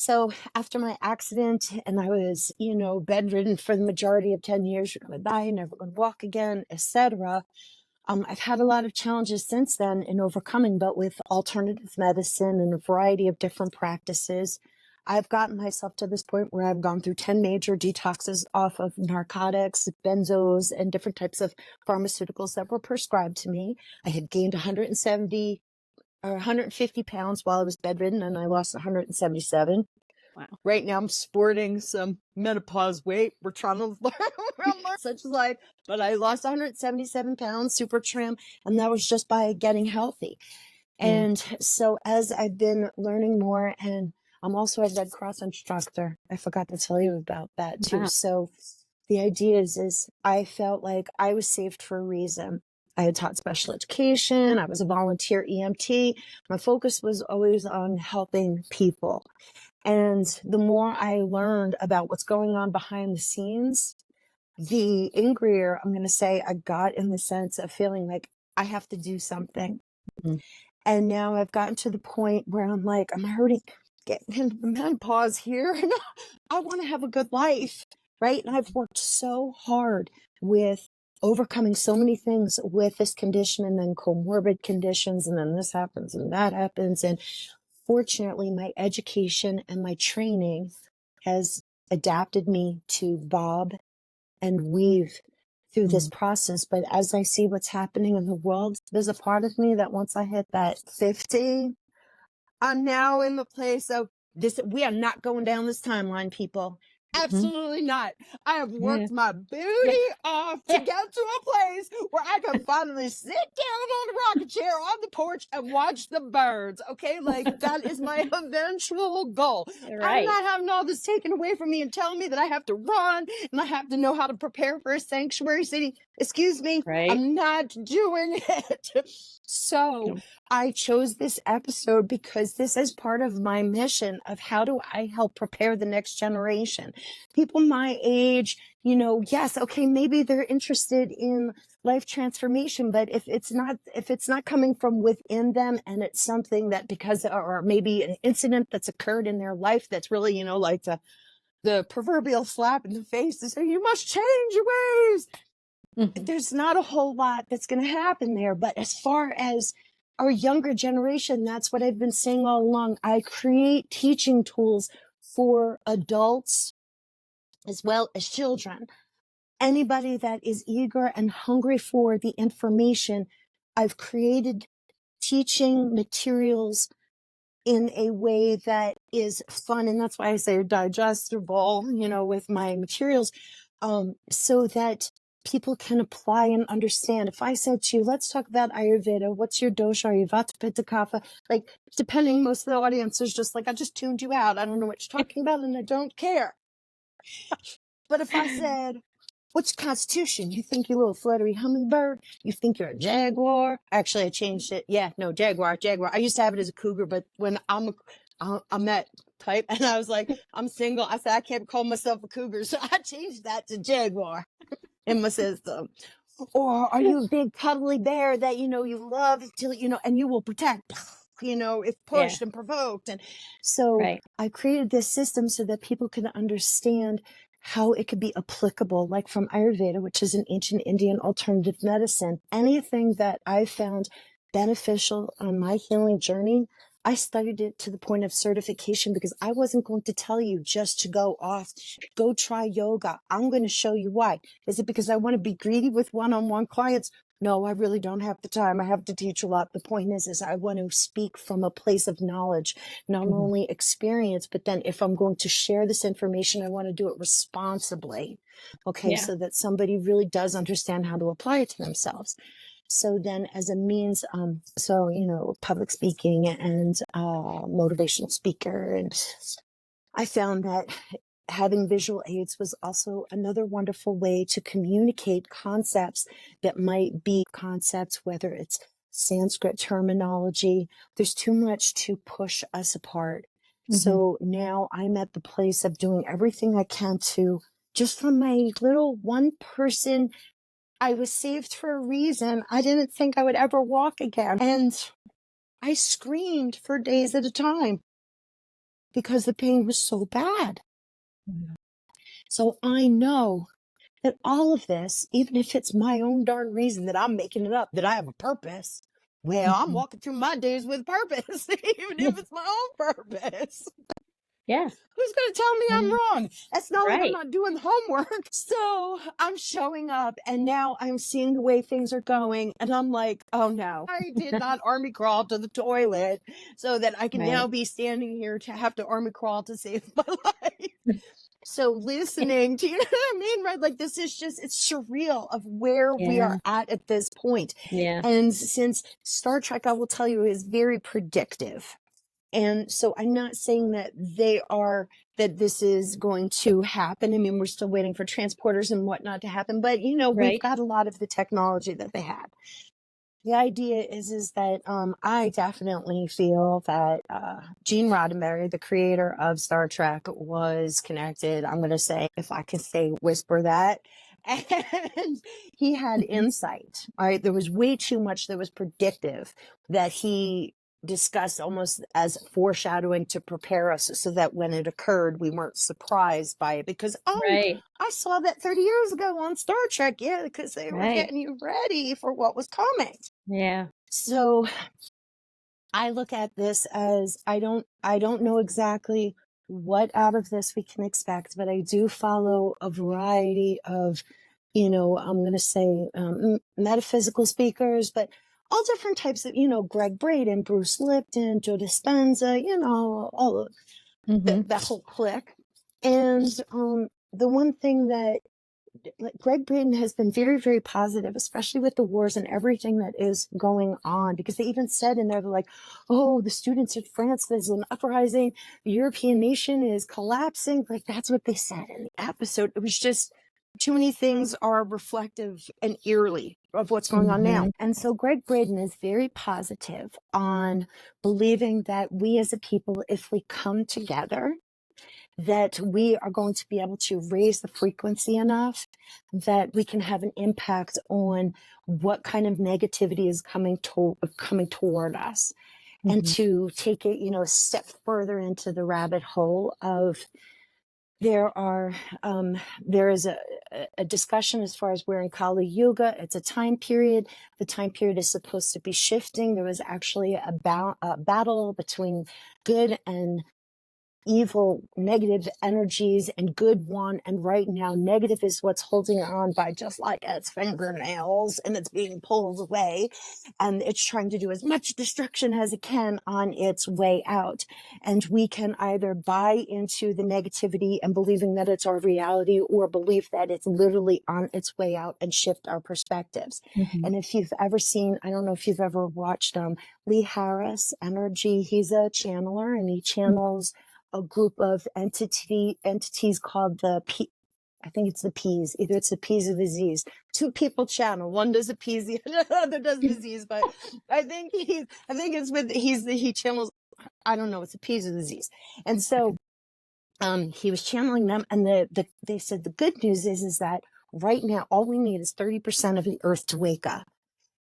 So after my accident, and I was, bedridden for the majority of 10 years, going to die, never going to walk again, etc. I've had a lot of challenges since then in overcoming, but with alternative medicine and a variety of different practices, I've gotten myself to this point where I've gone through 10 major detoxes off of narcotics, benzos, and different types of pharmaceuticals that were prescribed to me. I had gained 170 or 150 pounds while I was bedridden, and I lost 177. Wow. Right now, I'm sporting some menopause weight. We're trying to learn such life, but I lost 177 pounds, super trim, and that was just by getting healthy. And so, as I've been learning more, and I'm also a Red Cross instructor. I forgot to tell you about that too. Wow. So, the idea is I felt like I was saved for a reason. I had taught special education. I was a volunteer EMT. My focus was always on helping people. And the more I learned about what's going on behind the scenes, the angrier I'm going to say I got, in the sense of feeling like I have to do something. Mhm. And now I've gotten to the point where I'm like, I'm already getting into the menopause here, and I want to have a good life, right? And I've worked so hard with overcoming so many things with this condition, and then comorbid conditions, and then this happens and that happens. And fortunately, my education and my training has adapted me to bob and weave through this process. But as I see what's happening in the world, there's a part of me that once I hit that 50, I'm now in the place of this. We are not going down this timeline, people. Absolutely not. I have worked my booty off to get to a place where I can finally sit down on the rocking chair on the porch and watch the birds. Okay, like that is my eventual goal. I'm Right. not having all this taken away from me and telling me that I have to run and I have to know how to prepare for a sanctuary city. Excuse me, Right. I'm not doing it. So I chose this episode because this is part of my mission of how do I help prepare the next generation. People my age, yes, okay, maybe they're interested in life transformation, but if it's not coming from within them, and it's something that because, or maybe an incident that's occurred in their life that's really, like the proverbial slap in the face to say, you must change your ways. There's not a whole lot that's going to happen there. But as far as our younger generation, that's what I've been saying all along. I create teaching tools for adults as well as children. Anybody that is eager and hungry for the information, I've created teaching materials in a way that is fun. And that's why I say digestible, with my materials, so that people can apply and understand. If I said to you, let's talk about Ayurveda, what's your dosha? Are you Vata, Pitta, Kapha? Like, depending, most of the audience is just like, I just tuned you out. I don't know what you're talking about, and I don't care. But if I said, what's your constitution? You think you're a little fluttery hummingbird? You think you're a jaguar? Actually, I changed it. Yeah, no, jaguar. I used to have it as a cougar, but when I'm that type, and I was like, I'm single. I said, I can't call myself a cougar. So I changed that to jaguar in my system. Or are you a big cuddly bear that, you love until, and you will protect, if pushed and provoked. And so I created this system so that people can understand how it could be applicable, like from Ayurveda, which is an ancient Indian alternative medicine. Anything that I found beneficial on my healing journey, I studied it to the point of certification, because I wasn't going to tell you just to go off, go try yoga. I'm going to show you why. Is it because I want to be greedy with one-on-one clients? No, I really don't have the time. I have to teach a lot. The point is I want to speak from a place of knowledge, not only experience, but then if I'm going to share this information, I want to do it responsibly. Okay, so that somebody really does understand how to apply it to themselves. So then as a means, public speaking and motivational speaker. And I found that having visual aids was also another wonderful way to communicate concepts that might be concepts, whether it's Sanskrit terminology. There's too much to push us apart. So now I'm at the place of doing everything I can to, just from my little one person, I was saved for a reason. I didn't think I would ever walk again. And I screamed for days at a time. because the pain was so bad. Mhm. So I know that all of this, even if it's my own darn reason that I'm making it up, that I have a purpose, well, I'm Mhm. walking through my days with purpose, even if it's my own purpose. Yeah. Who's going to tell me I'm Mhm. wrong? That's not like I'm Right. not doing the homework. So I'm showing up and now I'm seeing the way things are going. And I'm like, oh no, I did not army crawl to the toilet so that I can now Right. be standing here to have to army crawl to save my life. So listening to, you know what I mean? Right? Like this is just, it's surreal of where we are Yeah. at this point. Yeah. And since Star Trek, I will tell you, is very predictive. And so I'm not saying that that this is going to happen. I mean, we're still waiting for transporters and whatnot to happen, but you know, we've Right. got a lot of the technology that they had. The idea is that I definitely feel that Gene Roddenberry, the creator of Star Trek, was connected. I'm going to say, if I can say, whisper that. And he had Mhm. insight, right? There was way too much that was predictive that he discussed almost as foreshadowing to prepare us so that when it occurred, we weren't surprised by it because, oh, Right. I saw that 30 years ago on Star Trek. Yeah, because they were Right. getting you ready for what was coming. Yeah. So I look at this as I don't know exactly what out of this we can expect, but I do follow a variety of, you know, I'm going to say metaphysical speakers, but all different types of, you know, Greg Braden, Bruce Lipton, Joe Dispenza, you know, all of Mhm. that whole clique. And the one thing that like Greg Braden has been very, very positive, especially with the wars and everything that is going on, because they even said in there, they're like, oh, the students in France, there's an uprising, the European nation is collapsing. Like that's what they said in the episode. It was just too many things are reflective and eerily of what's going on now. Mhm. And so Greg Braden is very positive on believing that we as a people, if we come together, that we are going to be able to raise the frequency enough that we can have an impact on what kind of negativity is coming toward us, and Mhm. to take it, you know, a step further into the rabbit hole of there are there is a discussion as far as we're in Kali Yuga. It's a time period. The time period is supposed to be shifting. There was actually a battle between good and evil, negative energies, and good won. And right now, negative is what's holding on by just like its fingernails, and it's being pulled away. And it's trying to do as much destruction as it can on its way out. And we can either buy into the negativity and believing that it's our reality, or believe that it's literally on its way out, and shift our perspectives. Mhm. And if you've ever seen, I don't know if you've ever watched Lee Harris Energy, he's a channeler and he channels a group of entities called I think it's the P's. Either it's the P's or the Z's. Two people channel. One does the P's, the other does the Z's. But I think it's with he channels. I don't know. It's the P's or the Z's. And so he was channeling them, and they said the good news is that right now all we need is 30% of the Earth to wake up,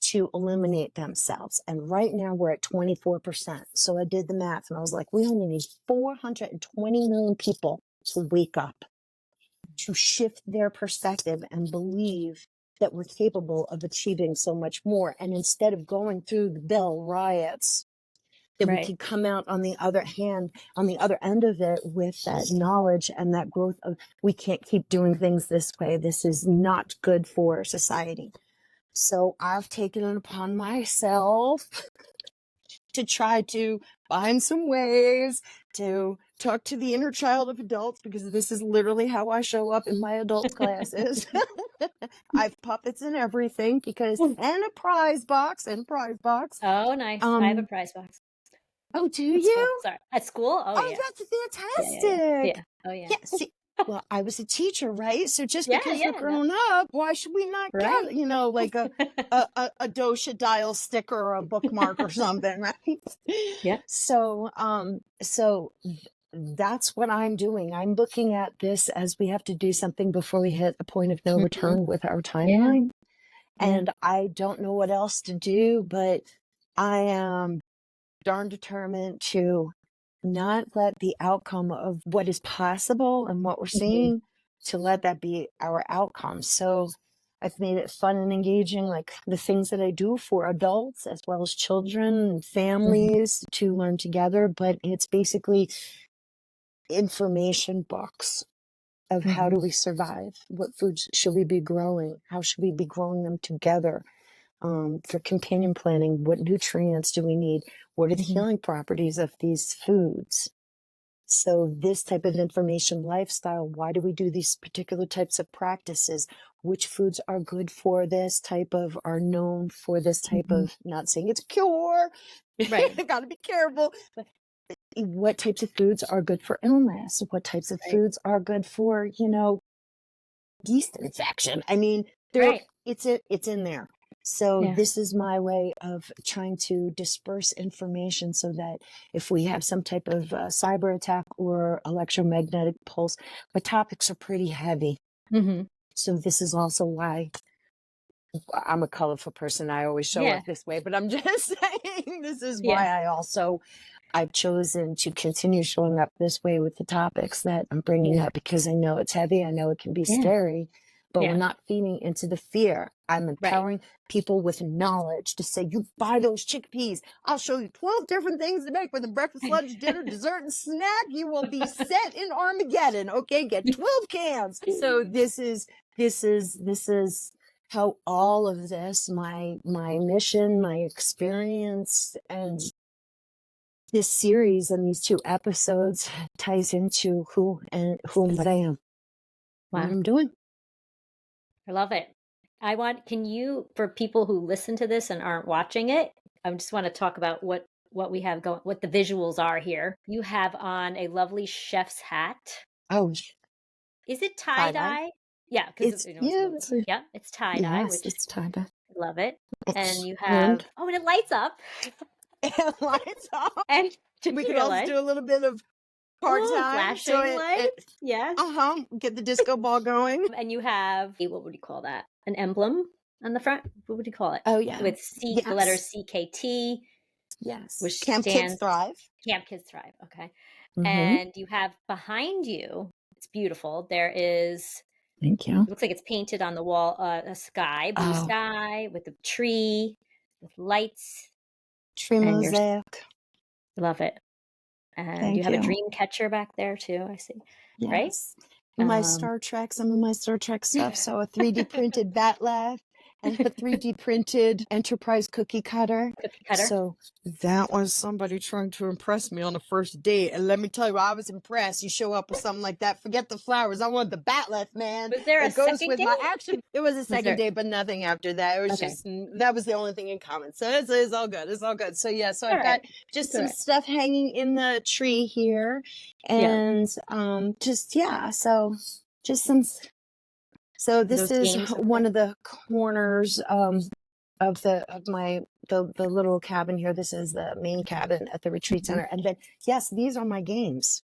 to illuminate themselves. And right now we're at 24%. So I did the math and I was like, we only need 420 million people to wake up, to shift their perspective and believe that we're capable of achieving so much more. And instead of going through the Bell riots, that we Right. could come out on the other end of it with that knowledge and that growth of, we can't keep doing things this way. This is not good for society. So I've taken it upon myself to try to find some ways to talk to the inner child of adults, because this is literally how I show up in my adult classes. I've puppets and everything and a prize box Oh, nice. I have a Um, prize box oh, do at school. you? Sorry. At school? Oh, Oh, yeah. that's Yeah, yeah, yeah. fantastic. Yeah. Oh, yeah. Yeah, see, well, I was a teacher, right? So just Yeah, because we're yeah. No. grown up, why should we not Right. get, you know, like a dosha dial sticker or a bookmark or something, right? Yeah. So that's what I'm doing. I'm looking at this as we have to do something before we hit a point of no Mhm. return with our Yeah. timeline. Yeah. And I don't know what else to do, but I am darn determined to not let the outcome of what is possible and what we're seeing to let that be our outcome. So I've made it fun and engaging, like the things that I do for adults as well as children and families to learn together. But it's basically information books of how do we survive? What foods should we be growing? How should we be growing them together? For companion planning, what nutrients do we need? What are the healing properties of these foods? So this type of information lifestyle, why do we do these particular types of practices? Which foods are good for this type of, are known for this type of, not saying it's a cure, Right. gotta be careful, but what types of foods are good for illness? What types of foods are good for, yeast infection? I mean, it's in there. So this is my way of trying to disperse information so that if we have some type of cyber attack or electromagnetic pulse, the topics are pretty heavy. So this is also why I'm a colorful person. I always show up this way, but I'm just saying this is why I've chosen to continue showing up this way with the topics that I'm bringing up, because I know it's heavy. I know it can be scary, but we're not feeding into the fear. I'm empowering people with knowledge to say, you buy those chickpeas. I'll show you 12 different things to make for the breakfast, lunch, dinner, dessert, and snack. You will be set in Armageddon. Okay, get 12 cans. So this is how all of this, my mission, my experience, and this series and these 2 episodes ties into who and what I am, what I'm doing. I love it. Can you, for people who listen to this and aren't watching it, I just want to talk about what we have going, what the visuals are here. You have on a lovely chef's hat. Oh, is it tie-dye? Yeah, because it's tie-dye. Yes, it's tie-dye. Love it. And you have, and it lights up. It lights up. And we could also do a little bit of part-time. Flashing lights. Yes. Get the disco ball going. And you have, what would you call that? An emblem on the front? What would you call it? Oh, yeah. With the letter CKT. Yes. Which Camp Kids Thrive. Camp Kids Thrive. Okay. And you have behind you, it's beautiful. There is, thank you. It looks like it's painted on the wall, a sky, blue sky with a tree, with lights. Tree mosaic. Love it. And you have a dream catcher back there too, I see. Yes. Right? My Star Trek, some of my Star Trek stuff. So a 3D printed bat laugh and a 3D printed Enterprise cookie cutter. So that was somebody trying to impress me on the first date. And let me tell you, I was impressed. You show up with something like that, forget the flowers. I want the bat laugh, man. Was there a second date? My action. It was a second date, but nothing after that. It was just, that was the only thing in common. So it's all good. It's all good. So yeah, so I've got just some stuff hanging in the tree here. And so this is one of the corners of the little cabin here. This is the main cabin at the retreat center. And then, yes, these are my games.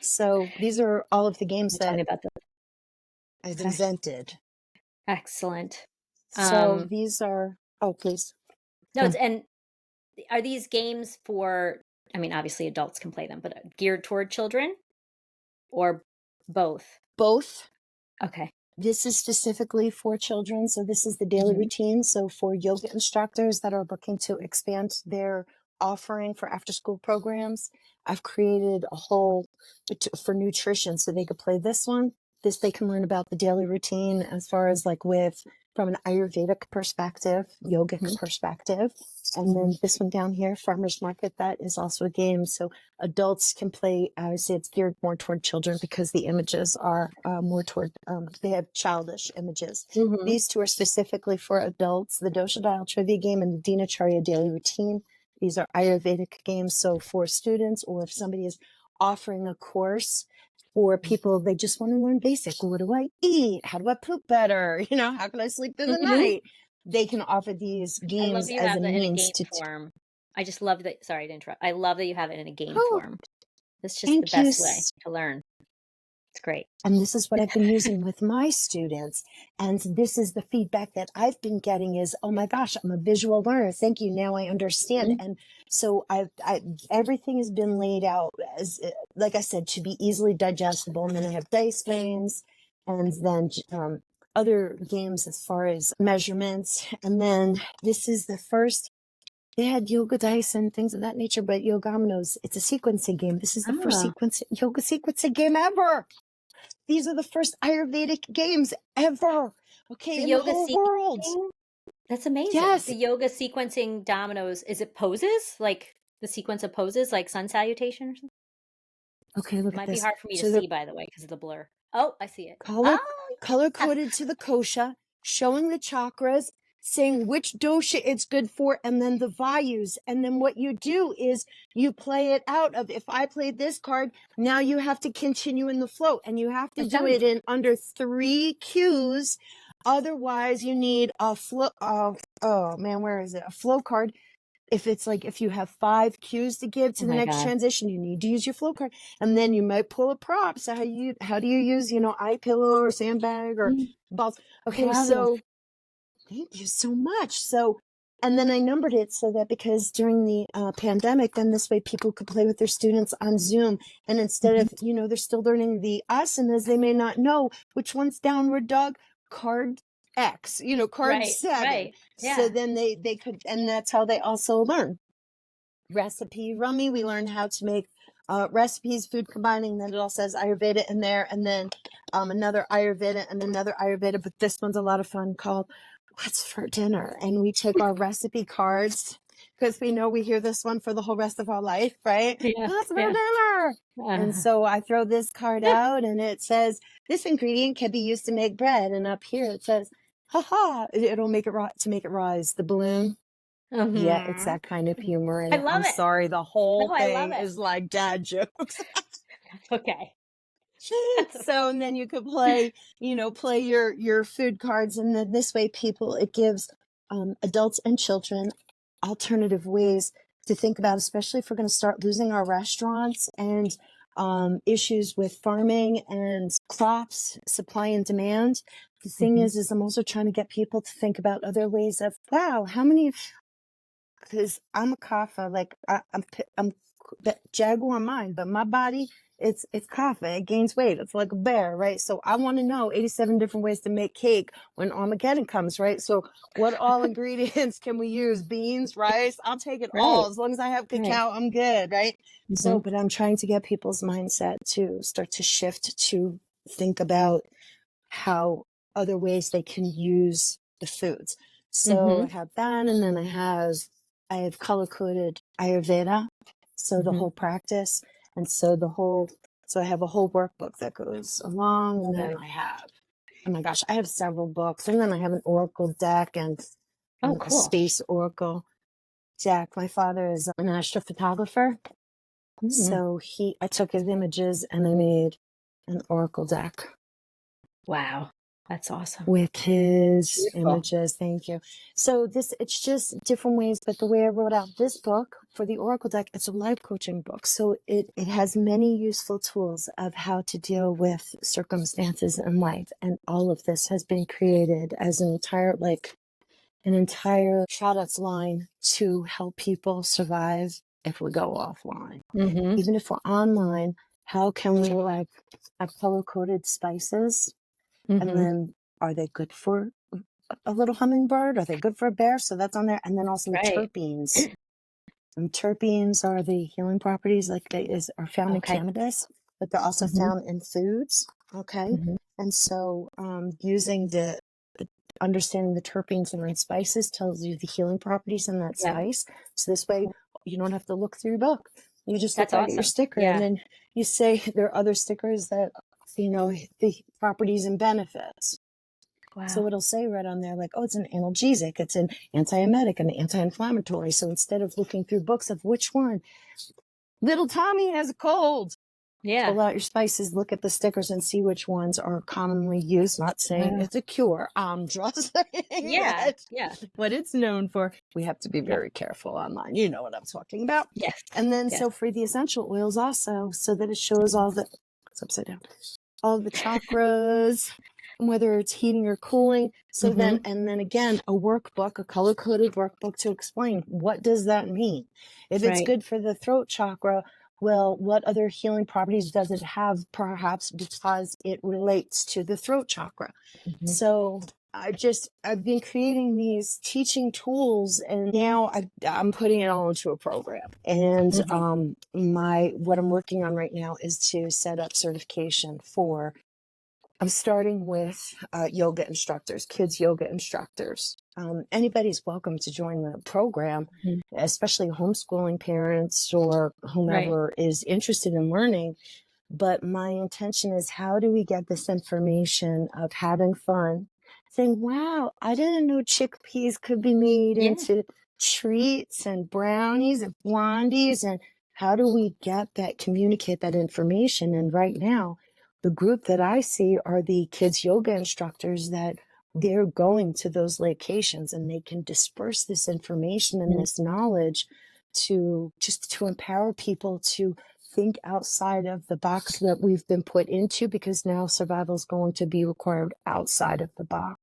So these are all of the games that I've invented. Excellent. So these are, please. No, and are these games for, I mean, obviously adults can play them, but geared toward children or both? Both. Okay. This is specifically for children. So this is the daily routine. So for yoga instructors that are looking to expand their offering for after school programs, I've created a whole for nutrition. So they could play this one. They can learn about the daily routine as far as from an Ayurvedic perspective, yogic perspective. And then this one down here, Farmer's Market, that is also a game. So adults can play, I would say it's geared more toward children because the images are more toward, they have childish images. These 2 are specifically for adults, the Dosha Dial Trivia Game and the Dinacharya Daily Routine. These are Ayurvedic games. So for students, or if somebody is offering a course, for people, they just want to learn basic. What do I eat? How do I poop better? How can I sleep through the night? They can offer these games as a means to form. I just love that. Sorry to interrupt. I love that you have it in a game form. It's just the best way to learn. It's great. And this is what I've been using with my students. And this is the feedback that I've been getting is, oh my gosh, I'm a visual learner. Thank you. Now I understand. And so everything has been laid out as, like I said, to be easily digestible. And then I have dice games and then other games as far as measurements. And then this is the first. They had yoga dice and things of that nature, but Yogamino's, it's a sequencing game. This is the first yoga sequencing game ever. These are the first Ayurvedic games ever. Okay, The in the yoga whole world. That's amazing. Yes. The yoga sequencing dominoes, is it poses? Like the sequence of poses, like sun salutation or something? Okay, look It at might this. be hard for me to So see, by the way, because of the blur. Oh, I see it. color Yeah. coded to the kosha, showing the chakras, saying which dosha it's good for, and then the vayus. And then what you do is you play it out of, if I played this card, now you have to continue in the flow, and you have to do it in under 3 cues. Otherwise, you need a flow. Oh man, where is it? A flow card. If it's like, if you have 5 cues to give to the next transition, you need to use your flow card. And then you might pull a prop. So how do you use, eye pillow or sandbag or balls? Okay, so thank you so much. So, and then I numbered it so that because during the pandemic, then this way people could play with their students on Zoom. And instead of, they're still learning the asanas, they may not know which one's downward dog, card X, card 7. Right. Yeah. So then they could, and that's how they also learn. Recipe rummy, we learned how to make recipes, food combining. Then it all says Ayurveda in there, and then another Ayurveda and another Ayurveda. But this one's a lot of fun, called What's for Dinner? And we take our recipe cards because we know we hear this one for the whole rest of our life, right? Yeah. What's for dinner? And so I throw this card out, and it says this ingredient can be used to make bread. And up here it says, "Ha it'll make it to make it rise." The balloon. Yeah, it's that kind of humor. And I love I'm it. sorry, the whole No, I love thing it. is like dad jokes. Okay. So, and then you could play, play your food cards. And then this way it gives adults and children alternative ways to think about, especially if we're going to start losing our restaurants and issues with farming and crops, supply and demand. The thing is I'm also trying to get people to think about other ways of, wow, how many, because I'm a kapha, like I'm the jaguar mind, but my body, it's kapha. It gains weight. It's like a bear, right? So I want to know 87 different ways to make cake when Armageddon comes, right? So what all ingredients can we use? Beans, rice? I'll take it all. As long as I have cacao, I'm good, right? So, but I'm trying to get people's mindset to start to shift to think about how other ways they can use the foods. So I have that, and then I have color-coded Ayurveda, so the whole practice, and so I have a whole workbook that goes along, and then I have, oh my gosh, I have several books, and then I have an oracle deck and a space oracle deck. My father is an astrophotographer, so I took his images and I made an oracle deck. Wow. That's awesome. With his images. Thank you. So it's just different ways, but the way I wrote out this book for the Oracle deck, it's a life coaching book. So it has many useful tools of how to deal with circumstances in life. And all of this has been created as an entire shout outs line to help people survive if we go offline. Even if we're online, how can we have color coded spices? And then are they good for a little hummingbird? Are they good for a bear? So that's on there. And then also the terpenes. And terpenes are the healing properties, are found in cannabis, but they're also found in foods. Okay. And so using understanding the terpenes in spices tells you the healing properties in that spice. So this way you don't have to look through your book. You just look right at your sticker. And then you say there are other stickers that the properties and benefits. Wow. So it'll say right on there, like, oh, it's an analgesic, it's an antiemetic, an anti-inflammatory. So instead of looking through books of which one, little Tommy has a cold. Pull out your spices, look at the stickers and see which ones are commonly used. Not saying it's a cure. I'm just saying what it's known for. We have to be very careful online. You know what I'm talking about. Yes. And then so for the essential oils also, so that it shows all the, it's upside down. all the chakras, whether it's heating or cooling. So then, and then again, a workbook, a color-coded workbook to explain what does that mean. If it's Right. good for the throat chakra, well, what other healing properties does it have, perhaps because it relates to the throat chakra? So I've been creating these teaching tools, and now I'm putting it all into a program. And what I'm working on right now is to set up certification for. I'm starting with yoga instructors, kids yoga instructors. Anybody's welcome to join the program, especially homeschooling parents or Right. whomever is interested in learning. But my intention is, how do we get this information of having fun, saying, wow, I didn't know chickpeas could be made Yeah. into treats and brownies and blondies, and how do we communicate that information? And right now, the group that I see are the kids yoga instructors that they're going to those locations, and they can disperse this information and this knowledge to empower people to think outside of the box that we've been put into, because now survival is going to be required outside of the box.